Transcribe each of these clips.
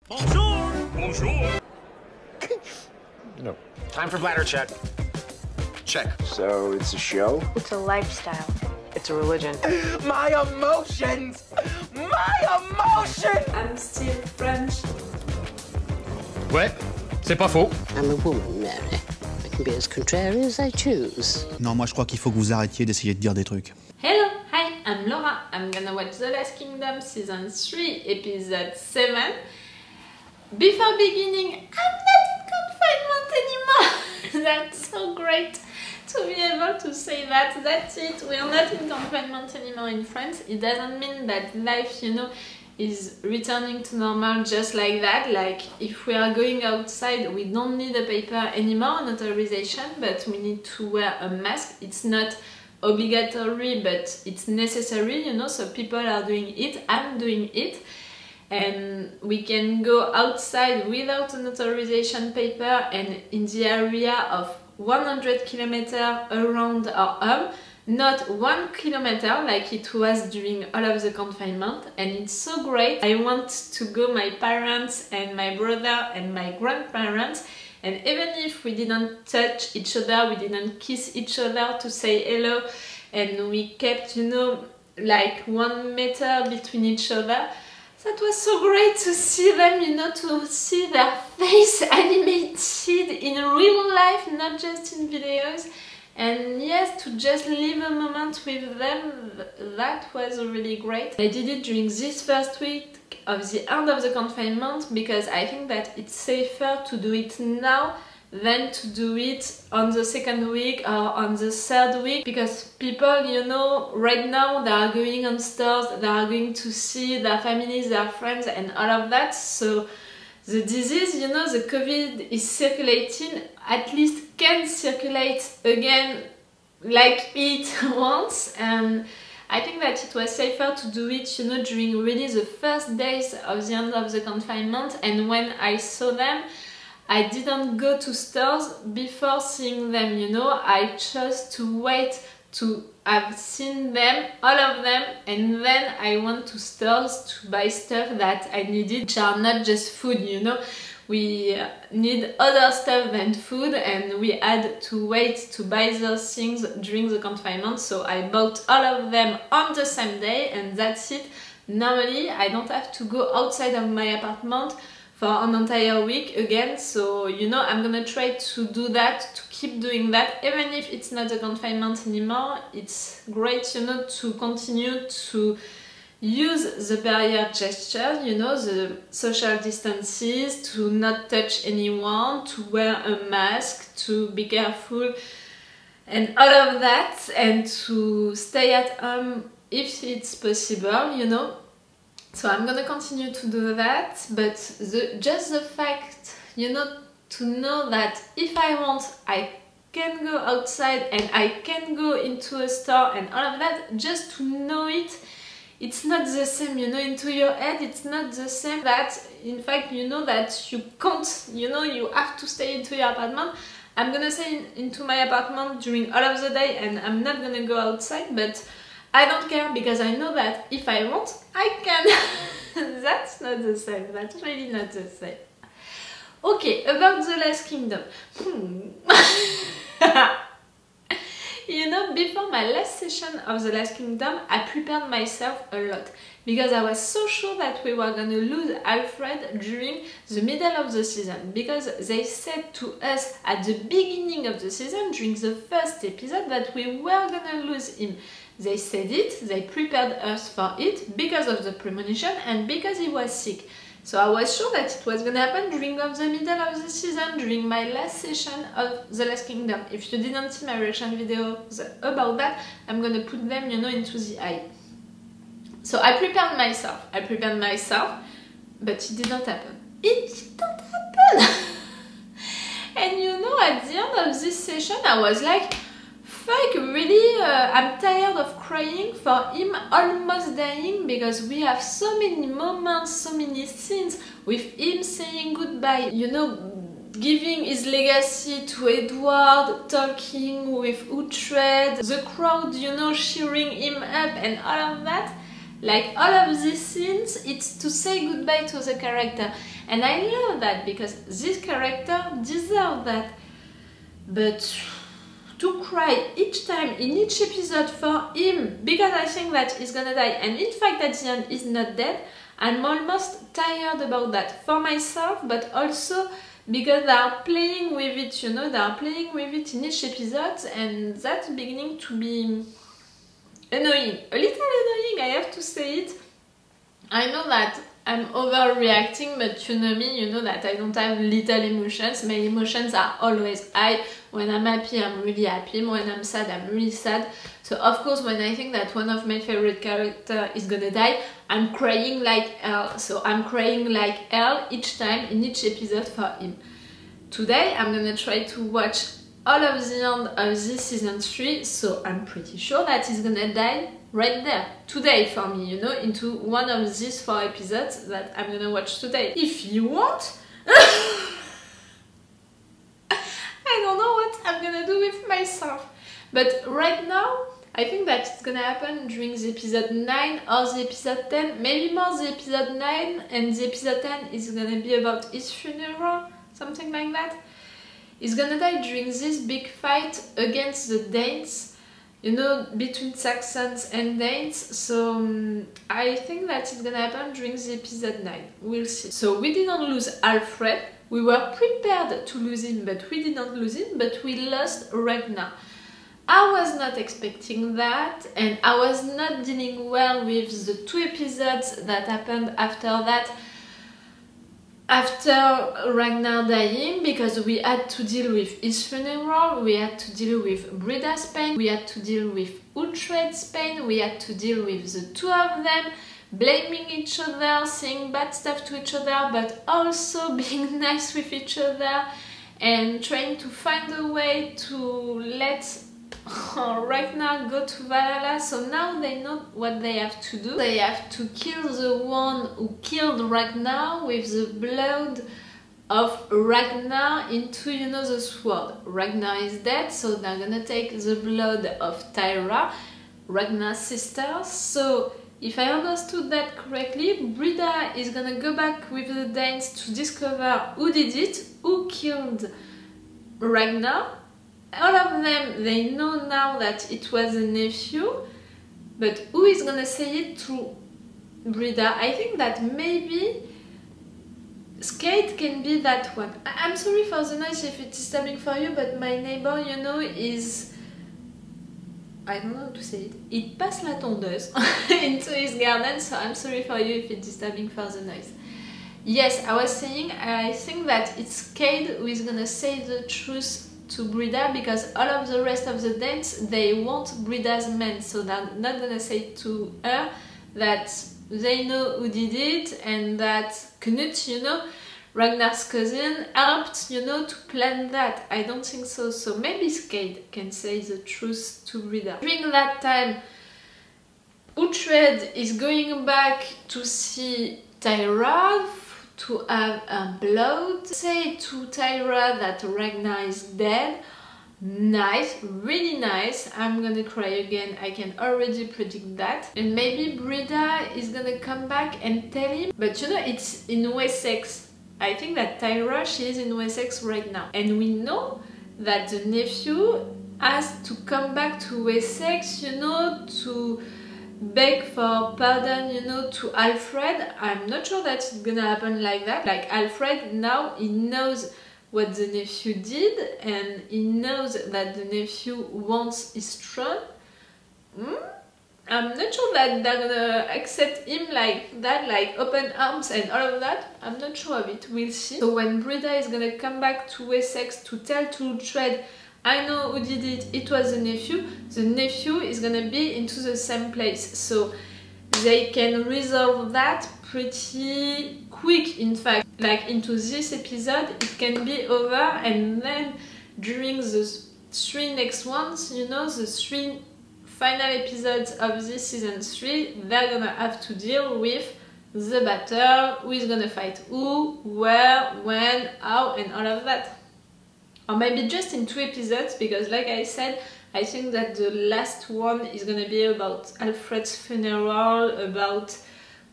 Bonjour! Bonjour! No. Time for bladder check. Check. So it's a show? It's a lifestyle. It's a religion. My emotions! My emotions! I'm still French. Ouais, c'est pas faux. I'm a woman, Mary. I can be as contrary as I choose. Non, moi je crois qu'il faut que vous arrêtiez d'essayer de dire des trucs. Hello, hi, I'm Laura. I'm gonna watch The Last Kingdom Season 3, Episode 7. Before beginning, I'm not in confinement anymore. That's so great to be able to say that. That's it. We are not in confinement anymore in France. It doesn't mean that life, you know, is returning to normal just like that. Like if we are going outside, we don't need a paper anymore, an authorization, but we need to wear a mask. It's not obligatory, but it's necessary, you know, so people are doing it. I'm doing it. And we can go outside without an authorization paper and in the area of 100 kilometers around our home, not 1 kilometer like it was during all of the confinement, and it's so great. I want to go my parents and my brother and my grandparents, and even if we didn't touch each other, we didn't kiss each other to say hello, and we kept, you know, like 1 meter between each other. That was so great to see them, you know, to see their face animated in real life, not just in videos. And yes, to just live a moment with them, that was really great. I did it during this first week of the end of the confinement because I think that it's safer to do it now than to do it on the second week or on the third week, because people, you know, right now they are going on stores, they are going to see their families, their friends and all of that, so the disease, you know, the COVID is circulating, at least can circulate again like it wants, and I think that it was safer to do it, you know, during really the first days of the end of the confinement. And when I saw them, I didn't go to stores before seeing them, you know, I chose to wait to have seen them, all of them, and then I went to stores to buy stuff that I needed, which are not just food, you know. We need other stuff than food, and we had to wait to buy those things during the confinement, so I bought all of them on the same day, and that's it. Normally, I don't have to go outside of my apartment for an entire week again, so you know, I'm gonna try to do that, to keep doing that, even if it's not a confinement anymore. It's great, you know, to continue to use the barrier gestures, you know, the social distances, to not touch anyone, to wear a mask, to be careful and all of that, and to stay at home if it's possible, you know. So I'm gonna continue to do that, but just the fact, you know, to know that if I want, I can go outside and I can go into a store and all of that, just to know it, it's not the same, you know, into your head, it's not the same that, in fact, you know that you can't, you know, you have to stay into your apartment. I'm gonna stay into my apartment during all of the day and I'm not gonna go outside, but I don't care because I know that if I want, I can. That's not the same. That's really not the same. Okay, about The Last Kingdom. You know, before my last session of The Last Kingdom, I prepared myself a lot because I was so sure that we were gonna lose Alfred during the middle of the season, because they said to us at the beginning of the season, during the first episode, that we were gonna lose him. They said it, they prepared us for it because of the premonition and because he was sick. So I was sure that it was gonna happen during the middle of the season, during my last session of The Last Kingdom. If you didn't see my reaction videos about that, I'm gonna put them, you know, into the eye. So I prepared myself, but it didn't happen. It didn't happen! And you know, at the end of this session, I was like, fuck, really, I'm tired of crying for him almost dying, because we have so many moments, so many scenes with him saying goodbye, you know, giving his legacy to Edward, talking with Uhtred, the crowd, you know, cheering him up and all of that. Like all of these scenes, it's to say goodbye to the character. And I love that because this character deserves that. But to cry each time in each episode for him, because I think that he's gonna die, and in fact at the end he's not dead, I'm almost tired about that for myself, but also because they are playing with it, you know, they are playing with it in each episode, and that's beginning to be annoying. A little annoying, I have to say it. I know that I'm overreacting, but you know me, you know that I don't have little emotions. My emotions are always high. When I'm happy, I'm really happy. When I'm sad, I'm really sad. So of course, when I think that one of my favorite characters is gonna die, I'm crying like hell. So I'm crying like hell each time in each episode for him. Today, I'm gonna try to watch all of the end of this season 3, so I'm pretty sure that he's gonna die right there, today for me, you know, into one of these 4 episodes that I'm gonna watch today. If you want, I don't know what I'm gonna do with myself. But right now, I think that it's gonna happen during the episode 9 or the episode 10, maybe more the episode 9, and the episode 10 is gonna be about his funeral, something like that. He's gonna die during this big fight against the Danes, you know, between Saxons and Danes, so I think that it's gonna happen during the episode 9, we'll see. So we didn't lose Alfred, we were prepared to lose him, but we didn't lose him, but we lost Ragnar. I was not expecting that, and I was not dealing well with the 2 episodes that happened after that, after Ragnar dying, because we had to deal with his funeral, we had to deal with Brida's pain, we had to deal with Uhtred's pain, we had to deal with the 2 of them, blaming each other, saying bad stuff to each other, but also being nice with each other, and trying to find a way to let Ragnar go to Valhalla. So now they know what they have to do. They have to kill the one who killed Ragnar with the blood of Ragnar into, you know, the sword. Ragnar is dead, so they're gonna take the blood of Tyra, Ragnar's sister. So if I understood that correctly, Brida is gonna go back with the Danes to discover who did it, who killed Ragnar. All of them, they know now that it was a nephew, but who is gonna say it to Brida? I think that maybe Skate can be that one. I'm sorry for the noise if it's disturbing for you, but my neighbor, you know, is... I don't know how to say it. It passe la tondeuse into his garden, so I'm sorry for you if it's disturbing for the noise. Yes, I was saying, I think that it's Cade who is gonna say the truth to Brida, because all of the rest of the Danes, they want Brida's men, so they're not gonna say to her that they know who did it, and that Knut, you know, Ragnar's cousin, helped, you know, to plan that. I don't think so, so maybe Skade can say the truth to Brida. During that time, Uhtred is going back to see Tyra, to have a blood, say to Tyra that Ragnar is dead. Nice, really nice. I'm gonna cry again, I can already predict that. And maybe Brida is gonna come back and tell him, but you know, it's in Wessex. I think that Tyra, she is in Wessex right now, and we know that the nephew has to come back to Wessex, you know, to beg for pardon, you know, to Alfred. I'm not sure that it's gonna happen like that. Like Alfred now, he knows what the nephew did, and he knows that the nephew wants his throne. I'm not sure that they're gonna accept him like that, like open arms and all of that. I'm not sure of it, we'll see. So when Brida is gonna come back to Wessex to tell to Uhtred, I know who did it, it was the nephew is gonna be into the same place. So they can resolve that pretty quick, in fact. Like into this episode, it can be over, and then during the 3 next ones, you know, the 3 final episodes of this season 3, they're gonna have to deal with the battle, who is gonna fight who, where, when, how, and all of that. Or maybe just in 2 episodes, because like I said, I think that the last one is gonna be about Alfred's funeral, about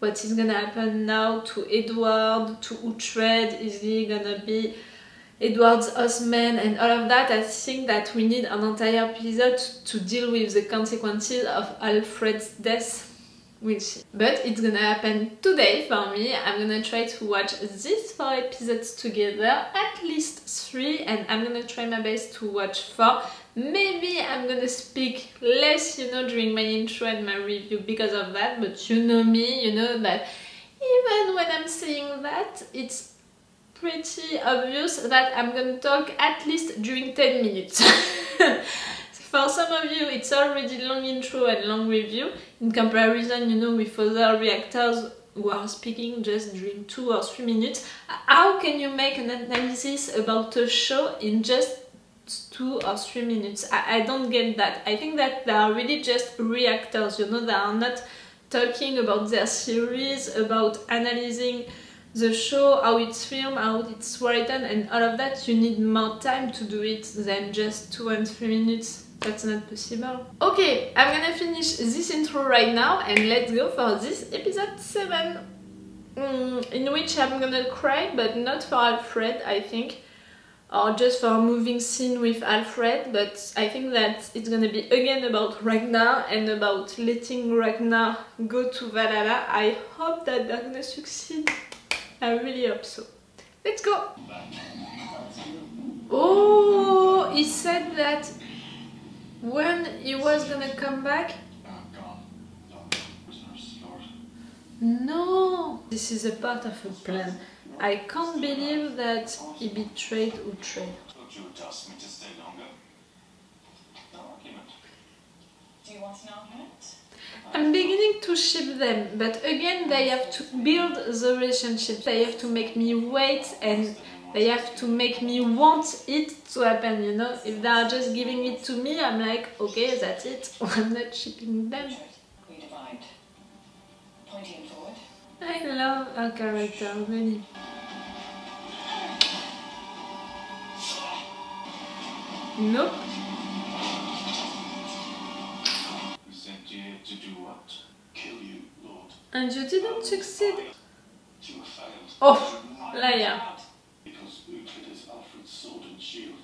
what is gonna happen now to Edward, to Uhtred. Is he gonna be Edward's husband and all of that? I think that we need an entire episode to deal with the consequences of Alfred's death. But it's gonna happen today for me. I'm gonna try to watch these 4 episodes together, at least 3, and I'm gonna try my best to watch 4. Maybe I'm gonna speak less, you know, during my intro and my review because of that, but you know me, you know that even when I'm saying that, it's pretty obvious that I'm gonna talk at least during 10 minutes. For some of you, it's already long intro and long review, in comparison, you know, with other reactors who are speaking just during 2 or 3 minutes. How can you make an analysis about a show in just 2 or 3 minutes? I don't get that. I think that they are really just reactors, you know, they are not talking about their series, about analyzing the show, how it's filmed, how it's written, and all of that. You need more time to do it than just 2 and 3 minutes. That's not possible. Okay, I'm gonna finish this intro right now and let's go for this episode 7. In which I'm gonna cry, but not for Alfred, I think. Or just for a moving scene with Alfred, but I think that it's gonna be again about Ragnar and about letting Ragnar go to Valhalla. I hope that they're gonna succeed. I really hope so. Let's go! Oh, he said that when he was gonna come back? No! This is a part of a plan. I can't believe that he betrayed Uhtred. Would you ask me to stay longer? No argument. Do you want an argument? I'm beginning to ship them, but again they have to build the relationship. They have to make me wait and they have to make me want it to happen, you know? If they are just giving it to me, I'm like, okay, that's it. I'm not shipping them. We divide. Pointing forward. I love her character, really. Nope. We sent you here to do what? Kill you, Lord. And you didn't succeed. You have failed. Oh, liar. Because Uhtred is Alfred's sword and shield.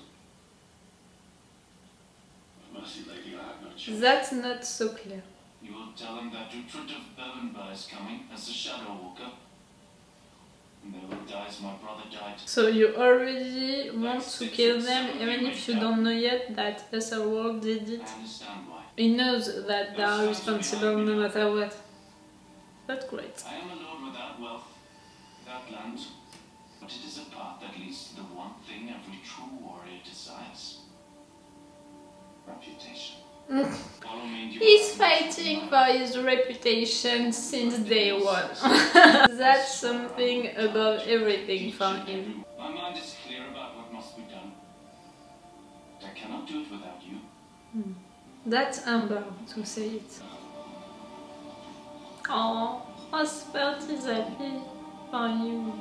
Mercy, lady, I have no choice. That's not so clear. You will tell them that Uhtred of Bellwynberg is coming as a Shadow Walker. And they will die as my brother died. So you already want to kill them even if you don't know yet that Ethelwald did it? I understand why. He knows that they are responsible no matter what. That's great. I am a lord without wealth, without land. But it is a path that leads to the one thing every true warrior desires. Reputation. Follow me and you He's will have fighting for his reputation since day one. That's something above everything for him. My mind is clear about what must be done. But I cannot do it without you. That's Amber to say it. Oh, Osbert is happy for you.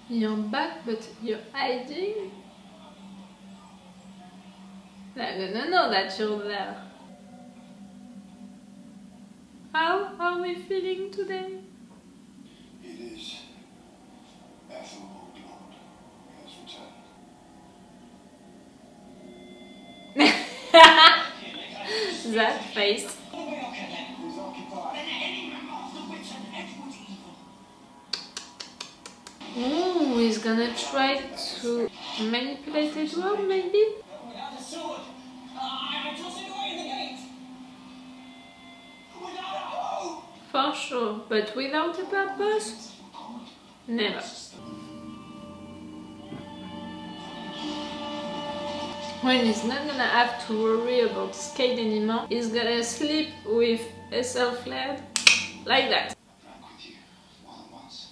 You're back, but you're hiding? They're gonna know that you're there. How are we feeling today? It is Ethelwald, Lord, has returned. That face. Ooh, he's gonna try to manipulate Edward, maybe? Without a sword, I toss it away in the gate. Without a hoe. For sure, but without a purpose? Never. When he's not gonna have to worry about Skade anymore, he's gonna sleep with Ethelflaed like that. Drank with you all at once.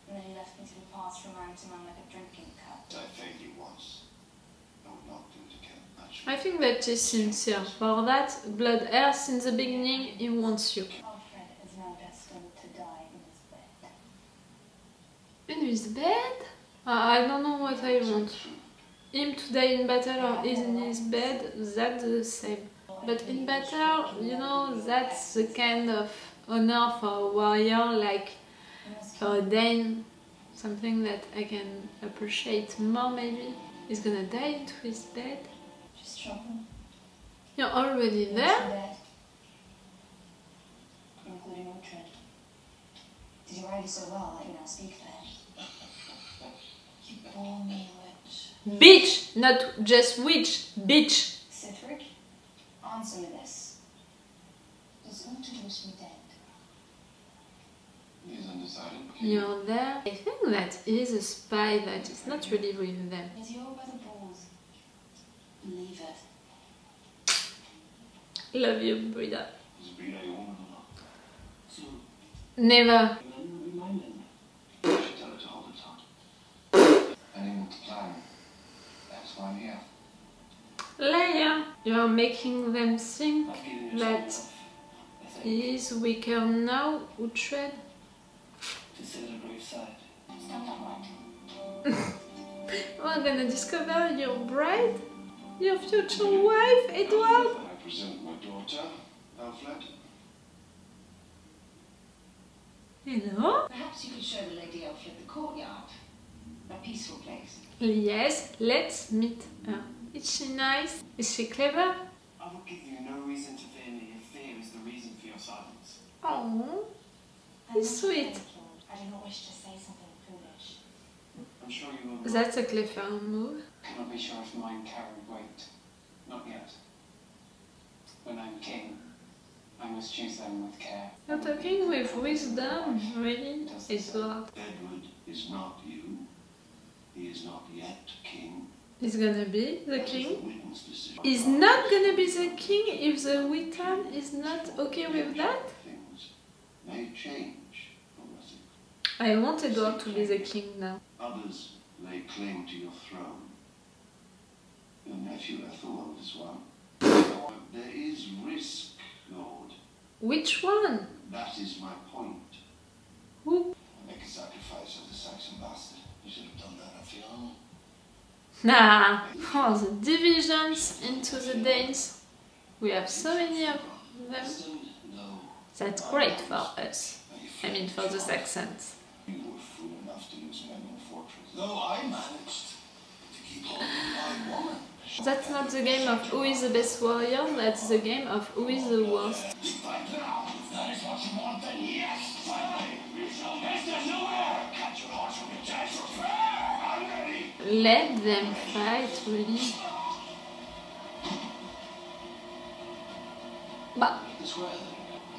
And then you left me to the past from man to man like a drinking cup. I failed you once. I would not do it again. I think that he's sincere. For that, Blood Heir, since the beginning, he wants you. Alfred is now destined to die in his bed. In his bed? I don't know what I want. Him to die in battle or is in his bed, that's the same. But in battle, you know, that's the kind of honor for a warrior, like for a Dane, something that I can appreciate more maybe. He's gonna die into his bed. Just trouble. You're already there? Including Uhtred. Did you write it so well that you now speak there? You bore me, witch. Bitch! Not just witch, bitch! Sithric, answer me this. Does Uhtred wish me dead? He is undecided. You're there? I think that he is a spy that is not really with them. Is your brother bold? Believe it. Love you, Brida. Is Brida a woman or not? So, Never. remember reminding me. I should tell her to hold her tongue. Anyone to plan. That's why I'm here. Liar! You are making them think I've given you that enough, I think, he is weaker now, Uhtred. to sit at a graveside. Stand upright. We're gonna discover your bride? Your future wife, Edward? I present my daughter, Alfred. Hello? Perhaps you could show the Lady Alfred the courtyard. A peaceful place. Yes, let's meet her. Is she nice? Is she clever? I will give you no reason to fear me if fear is the reason for your silence. Oh, I'm he's not sweet. afraid, Lord. I do not wish to say something foolish. I'm sure you will. That's a clever move. Cannot be sure if mine carry weight. Not yet. When I'm king, I must choose them with care. You're talking with wisdom, really, Edward. Edward is not you. He is not yet king. He's gonna be the That is king. Witten's decision. He's not gonna be the king if the Wittan is not okay with that. Things may change, Ulysses. I want Edward to be the king now. Others lay claim to your throne. Your nephew Ethelwald is one. There is risk, Lord. Which one? That is my point. Who? Make a sacrifice of the Saxon bastard. You should have done that, I feel. Nah, for the divisions into the Danes. We have so many of them. No. That's great for us. I mean, for the Saxons. You were fool enough to lose men in the fortress. Though I managed to keep hold of my woman. That's not the game of who is the best warrior, that's the game of who is the worst. Fight now! If that is what you want, then yes! Finally! We shall get there nowhere! Catch your horse from your chest! I'm ready! Let them fight, really. But This way,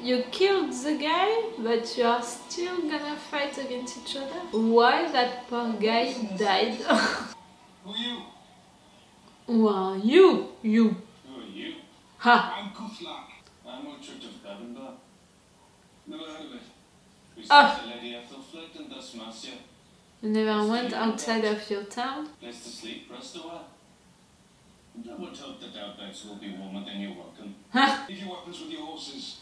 you killed the guy, but you are still gonna fight against each other? Why that poor guy died? Who are you? Who are you? You. Who are you? Ha! I'm Guthlac. I'm Uhtred of Bavendor. Never heard of it. We Ah. saved the Lady Ethelflaed and thus Marcia. You never went outside of your town? Place to sleep, rest a while. And I would hope that our beds will be warmer than you're welcome. Huh? Leave your weapons with your horses.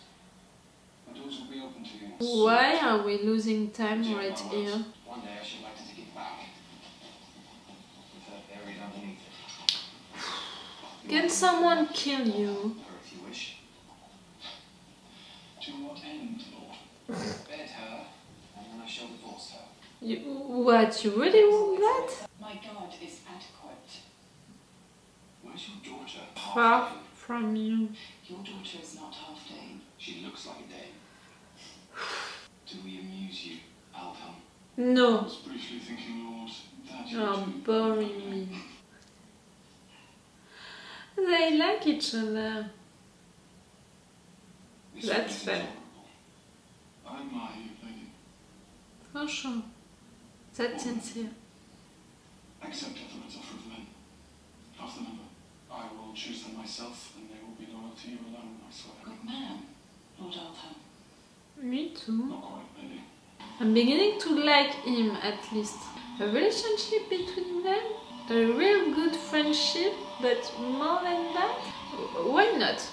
My doors will be open to you. Why are we losing time Dear right Mama, here? One day I should like to take it back. With her buried underneath it. Can someone kill you? Her if you wish. To what end, Lord? Bed her, and then I shall divorce her. You, what, you really want that? My guard is adequate. Where's your daughter? Far from you. Your daughter is not half Dane. She looks like a dame. Do we amuse you, Altham? I No, was briefly thinking, Lord, that you you're too. boring me. They like each other. This That's is fair. intolerable. I admire you, lady. Franchement, that's sincere. Accept Ethelred's offer of men. Half the number. I will choose them myself, and they will be loyal to you alone, I swear. Good man, Lord Altham. Me too. Not quite, lady. I'm beginning to like him at least. A relationship between them? A real good friendship, but more than that? Why not?